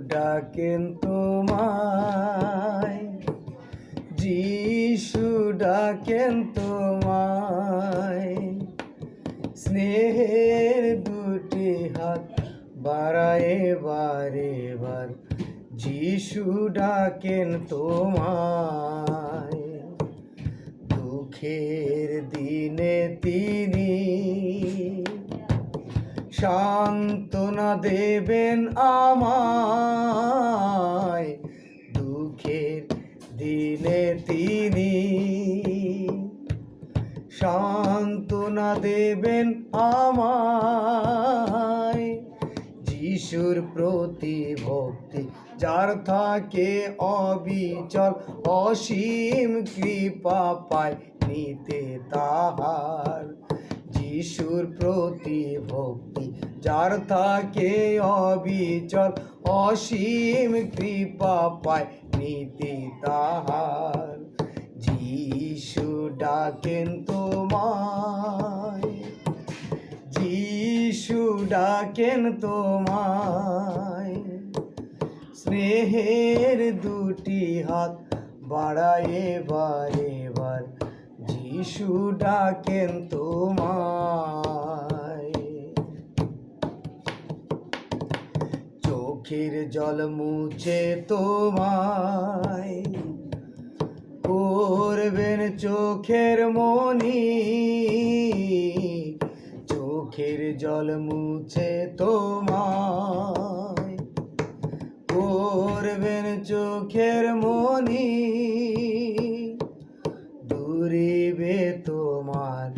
ডাকেন তোমায়, যিশু ডাকেন তোমায়। স্নেহের দুটি হাত বাড়ায় এবার এবার, যিশু ডাকেন তোমায়। দুঃখের দিনে তিনি সান্ত্বনা দেবেন আমায়। দুঃখের দিনে তিনি সান্ত্বনা দেবেন আমায়। যিশুর প্রতি ভক্তি যার থাকে অবিচল, অসীম কৃপা পায় নিতে তাহার। যিশুর প্রতি ভক্তি যার থাকে অবিচল, অসীম কৃপা পায় নিতে তাহার। যিশু ডাকেন তোমায়, যিশু ডাকেন তোমায়। স্নেহের দুটি হাত বাড়ায় এবার এবার, যিশু ডাকেন তোমায়। চোখের জল মুছে তোমায় করবেন চোখের মনি। চোখের জল মুছে তোমায় করবেন চোখের মনি। দূরিবে তোমার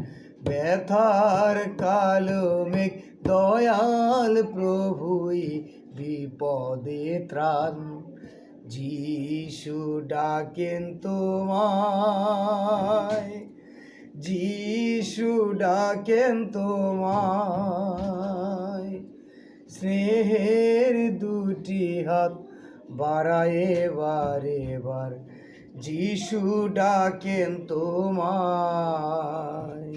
ব্যথার কালো মেঘ, দয়াল প্রভুই বিপদে ত্রাণ। যিশু ডাকেন তোমায়, যিশু ডাকেন তোমায়। স্নেহের দুটি হাত বাড়ায় এবার এবার, যিশু ডাকেন তোমায়।